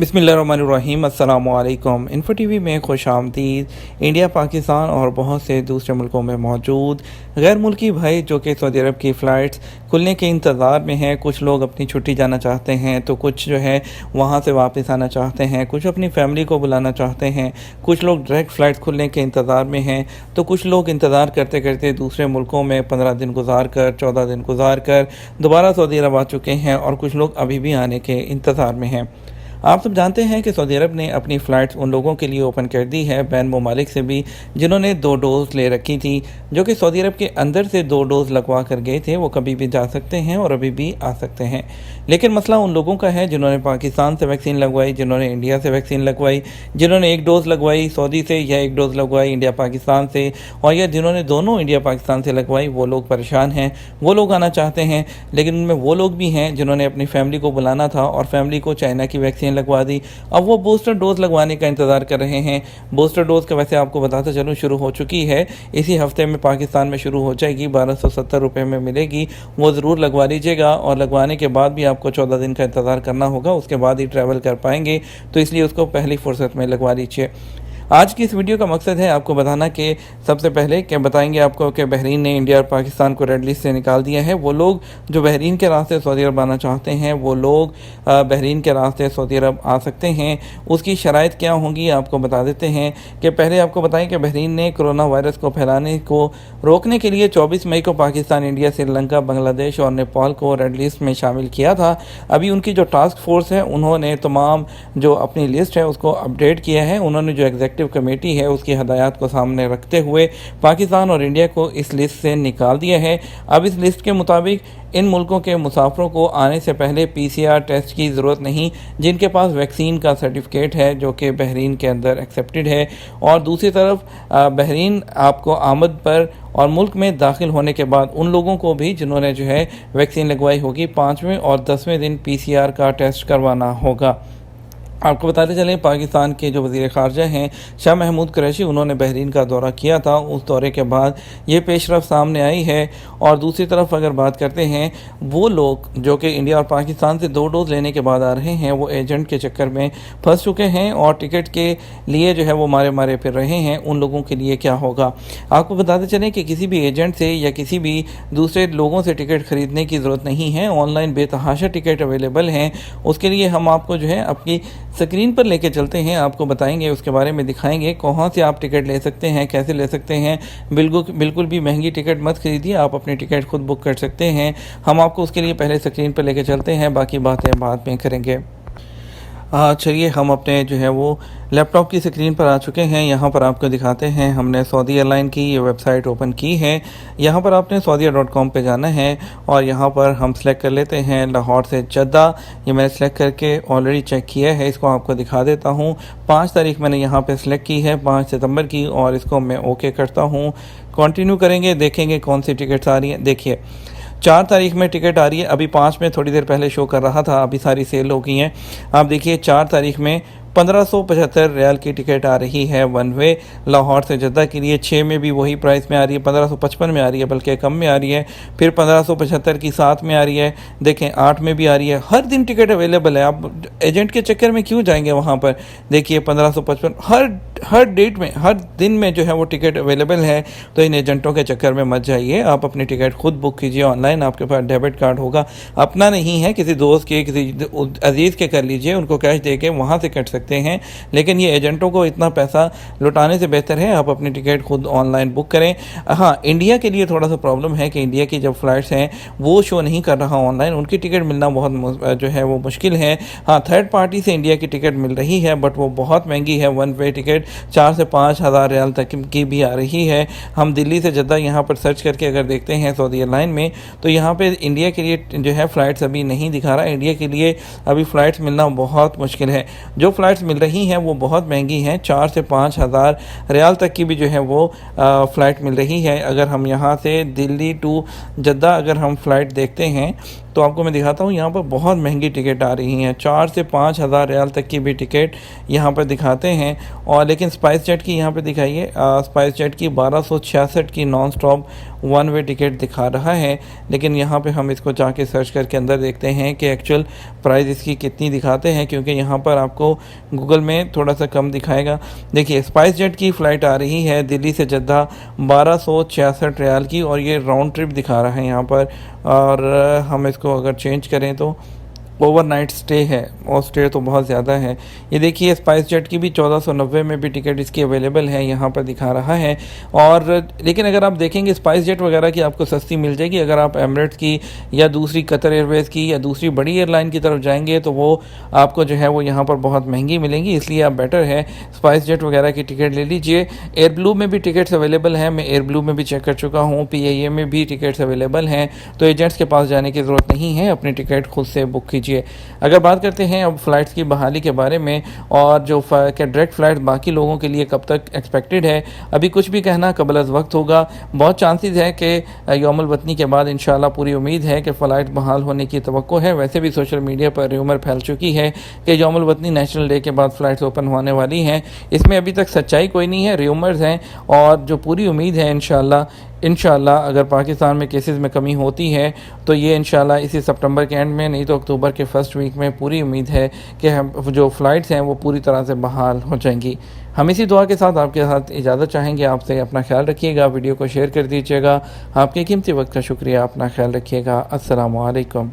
बिस्मिल्लाहिर्रहमानिर्रहीम अस्सलामुअलैकुम। Info TV में खुश आमदीद। इंडिया, पाकिस्तान और बहुत से दूसरे मुल्कों में मौजूद गैर मुल्की भाई जो कि सऊदी अरब की फ़्लाइट्स खुलने के इंतज़ार में हैं। कुछ लोग अपनी छुट्टी जाना चाहते हैं तो कुछ जो है वहाँ से वापस आना चाहते हैं, कुछ अपनी फैमिली को बुलाना चाहते हैं, कुछ लोग डायरेक्ट फ़्लाइट खुलने के इंतज़ार में हैं, तो कुछ लोग इंतज़ार करते करते दूसरे मुल्कों में 15 दिन गुजार कर 14 दिन गुजार कर दोबारा सऊदी अरब आ चुके हैं और कुछ लोग अभी भी आने के इंतज़ार में हैं। आप सब जानते हैं कि सऊदी अरब ने अपनी फ़्लाइट्स उन लोगों के लिए ओपन कर दी है, बैन ममालिक से भी, जिन्होंने 2 डोज़ ले रखी थी। जो कि सऊदी अरब के अंदर से 2 डोज़ लगवा कर गए थे, वो कभी भी जा सकते हैं और अभी भी आ सकते हैं। लेकिन मसला उन लोगों का है जिन्होंने पाकिस्तान से वैक्सीन लगवाई, जिन्होंने इंडिया से वैक्सीन लगवाई, जिन्होंने 1 डोज़ लगवाई सऊदी से या 1 डोज़ लगवाई इंडिया पाकिस्तान से, और या जिन्होंने दोनों इंडिया पाकिस्तान से लगवाई, वो लोग परेशान हैं। वो लोग आना चाहते हैं, लेकिन उनमें वो लोग भी हैं जिन्होंने अपनी फैमिली को बुलाना था और फैमिली को चाइना की वैक्सीन लगवा दी। अब वो बूस्टर डोज लगवाने का इंतज़ार कर रहे हैं। बूस्टर डोज का वैसे आपको बताता चलूँ शुरू हो चुकी है, इसी हफ्ते में पाकिस्तान में शुरू हो जाएगी, 1270 रुपये में मिलेगी। वो ज़रूर लगवा लीजिएगा और लगवाने के बाद भी आपको 14 दिन का इंतज़ार करना होगा, उसके बाद ही ट्रैवल कर पाएंगे, तो इसलिए उसको पहली फुर्सत में लगवा लीजिए। आज की इस वीडियो का मकसद है आपको बताना कि सबसे पहले क्या बताएंगे आपको कि बहरीन ने इंडिया और पाकिस्तान को रेड लिस्ट से निकाल दिया है। वो लोग जो बहरीन के रास्ते सऊदी अरब आना चाहते हैं, वो लोग बहरीन के रास्ते सऊदी अरब आ सकते हैं। उसकी शराइत क्या होंगी आपको बता देते हैं कि पहले आपको बताएं कि बहरीन ने कोरोना वायरस को फैलाने को रोकने के लिए 24 मई को पाकिस्तान, इंडिया, श्रीलंका, बांग्लादेश और नेपाल को रेड लिस्ट में शामिल किया था। अभी उनकी जो टास्क फोर्स है, उन्होंने तमाम जो अपनी लिस्ट है उसको अपडेट किया है। उन्होंने जो एग्जीक्यूटिव कमेटी है उसकी हदायत को सामने रखते हुए पाकिस्तान और इंडिया को इस लिस्ट से निकाल दिया है। अब इस लिस्ट के मुताबिक इन मुल्कों के मुसाफिरों को आने से पहले PCR टेस्ट की ज़रूरत नहीं, जिनके पास वैक्सीन का सर्टिफिकेट है जो कि बहरीन के अंदर एक्सेप्टेड है। और दूसरी तरफ बहरीन आपको आमद पर और मुल्क में दाखिल होने के बाद उन लोगों को भी जिन्होंने जो है वैक्सीन लगवाई होगी 5वें और 10वें दिन PCR का टेस्ट करवाना होगा। आपको बताते चलें, पाकिस्तान के जो वज़ीर ख़ारजा हैं शाह महमूद कुरैशी, उन्होंने बहरीन का दौरा किया था। उस दौरे के बाद ये पेशरफ़ सामने आई है। और दूसरी तरफ अगर बात करते हैं, वो लोग जो कि इंडिया और पाकिस्तान से 2 डोज़ लेने के बाद आ रहे हैं, वो एजेंट के चक्कर में फंस चुके हैं और टिकट के लिए जो है वो मारे मारे फिर रहे हैं। उन लोगों के लिए क्या होगा, आपको बताते चलें कि किसी भी एजेंट से या किसी भी दूसरे लोगों से टिकट ख़रीदने की ज़रूरत नहीं है। ऑनलाइन बेतहाशा टिकट अवेलेबल हैं। उसके लिए हम आपको जो है अपनी स्क्रीन पर लेके चलते हैं, आपको बताएंगे, उसके बारे में दिखाएंगे कहाँ से आप टिकट ले सकते हैं, कैसे ले सकते हैं। बिल्कुल भी महंगी टिकट मत खरीदिए, आप अपनी टिकट खुद बुक कर सकते हैं। हम आपको उसके लिए पहले स्क्रीन पर लेके चलते हैं, बाकी बातें बाद में करेंगे। चलिए, हम अपने जो है वो लैपटॉप की स्क्रीन पर आ चुके हैं। यहाँ पर आपको दिखाते हैं, हमने सऊदी एयरलाइन की ये वेबसाइट ओपन की है। यहाँ पर आपने saudiya.com पे जाना है और यहाँ पर हम सेलेक्ट कर लेते हैं लाहौर से जद्दा। ये मैंने सेलेक्ट करके ऑलरेडी चेक किया है, इसको आपको दिखा देता हूँ। 5 तारीख मैंने यहाँ पर सेलेक्ट की है, 5 सितंबर की, और इसको मैं ओके करता हूँ। कंटिन्यू करेंगे, देखेंगे कौन सी टिकट्स आ रही हैं। देखिए 4 तारीख में टिकट आ रही है, अभी 5 में थोड़ी देर पहले शो कर रहा था, अभी सारी सेल हो गई हैं। आप देखिए 4 तारीख में 1575 रियाल की टिकट आ रही है वन वे लाहौर से जद्दा के लिए। 6 में भी वही प्राइस में आ रही है, 1555 में आ रही है, बल्कि कम में आ रही है। फिर 1575 की 7 में आ रही है, देखें 8 में भी आ रही है। हर दिन टिकट अवेलेबल है, आप एजेंट के चक्कर में क्यों जाएंगे वहाँ पर। देखिए 1555 हर डेट में, हर दिन में जो है वो टिकट अवेलेबल है। तो इन एजेंटों के चक्कर में मत जाइए, आप अपनी टिकट खुद बुक कीजिए ऑनलाइन। आपके पास डेबिट कार्ड होगा, अपना नहीं है, किसी दोस्त के, किसी अजीज़ के कर लीजिए, उनको कैश दे के वहाँ से कट सकते हैं। लेकिन ये एजेंटों को इतना पैसा लुटाने से बेहतर है आप अपनी टिकट खुद ऑनलाइन बुक करें। हाँ, इंडिया के लिए थोड़ा सा प्रॉब्लम है कि इंडिया की जब फ़्लाइट्स हैं वो शो नहीं कर रहा ऑनलाइन, उनकी टिकट मिलना बहुत जो है वो मुश्किल है। हाँ, थर्ड पार्टी से इंडिया की टिकट मिल रही है, बट वो बहुत महंगी है। वन वे टिकट 4 से 5 हज़ार रियाल तक की भी आ रही है। हम दिल्ली से जद्दा यहाँ पर सर्च करके अगर देखते हैं सऊदी एयरलाइन में, तो यहाँ पर इंडिया के लिए जो है फ़्लाइट्स अभी नहीं दिखा रहा। इंडिया के लिए अभी फ़्लाइट्स मिलना बहुत मुश्किल है। जो फ़्लाइट्स मिल रही हैं वो बहुत महंगी हैं, 4 से 5 हज़ार रियाल तक की भी जो है वो फ़्लाइट मिल रही है। अगर हम यहाँ से दिल्ली टू जद्दा अगर हम फ़्लाइट देखते हैं तो आपको मैं दिखाता हूँ, यहाँ पर बहुत महंगी टिकट आ रही हैं, 4 से 5 हज़ार रियाल तक की भी टिकट यहाँ पर दिखाते हैं। और लेकिन स्पाइस जेट की यहाँ पे दिखाइए, स्पाइस जेट की 1266 की non stop one way ticket दिखा रहा है, लेकिन यहाँ पे हम इसको जाके सर्च करके अंदर देखते हैं कि एक्चुअल प्राइस इसकी कितनी दिखाते हैं, क्योंकि यहाँ पर आपको गूगल में थोड़ा सा कम दिखाएगा। देखिए स्पाइस जेट की फ़्लाइट आ रही है दिल्ली से जद्दा 1266 रियाल की, और ये राउंड ट्रिप दिखा रहा है यहाँ पर। और हम इसको अगर चेंज करें तो ओवरनाइट स्टे है, और स्टे तो बहुत ज़्यादा है। ये देखिए स्पाइस जेट की भी 1490 में भी टिकट इसकी अवेलेबल है, यहाँ पर दिखा रहा है। और लेकिन अगर आप देखेंगे स्पाइस जेट वगैरह की आपको सस्ती मिल जाएगी। अगर आप एमिरेट्स की या दूसरी कतर एयरवेज़ की या दूसरी बड़ी एयरलाइन की तरफ जाएंगे तो वो आपको जो है वो यहाँ पर बहुत महंगी मिलेंगी, इसलिए आप बेटर है स्पाइस जेट वगैरह की टिकट ले लीजिए। एयर ब्लू में भी टिकट्स अवेलेबल हैं, मैं एयर ब्लू में भी चेक कर चुका हूँ, PIA में भी टिकट्स अवेलेबल हैं, तो एजेंट्स के पास जाने की ज़रूरत नहीं है, अपनी टिकट खुद से बुक कीजिए। अगर बात करते हैं अब फ़्लाइट्स की बहाली के बारे में, और जो डायरेक्ट फ़्लाइट बाकी लोगों के लिए कब तक एक्सपेक्टेड है, अभी कुछ भी कहना कबल अज़ वक्त होगा। बहुत चांसेस है कि यौमुल वतनी के बाद इंशाल्लाह पूरी उम्मीद है कि फ़्लाइट बहाल होने की तवक्को है। वैसे भी सोशल मीडिया पर र्यूमर फैल चुकी है कि यौमुल वतनी नेशनल डे के बाद फ़्लाइट्स ओपन होने वाली हैं। इसमें अभी तक सच्चाई कोई नहीं है, र्यूमर्स हैं, और जो पूरी उम्मीद है इंशाल्लाह अगर पाकिस्तान में केसेस में कमी होती है तो ये इंशाल्लाह इसी सितंबर के एंड में, नहीं तो अक्टूबर के फर्स्ट वीक में पूरी उम्मीद है कि हम जो फ़्लाइट्स हैं वो पूरी तरह से बहाल हो जाएंगी। हम इसी दुआ के साथ आपके साथ इजाज़त चाहेंगे। आपसे अपना ख्याल रखिएगा, वीडियो को शेयर कर दीजिएगा। आपके कीमती वक्त का शुक्रिया, अपना ख्याल रखिएगा। अस्सलामु अलैकुम।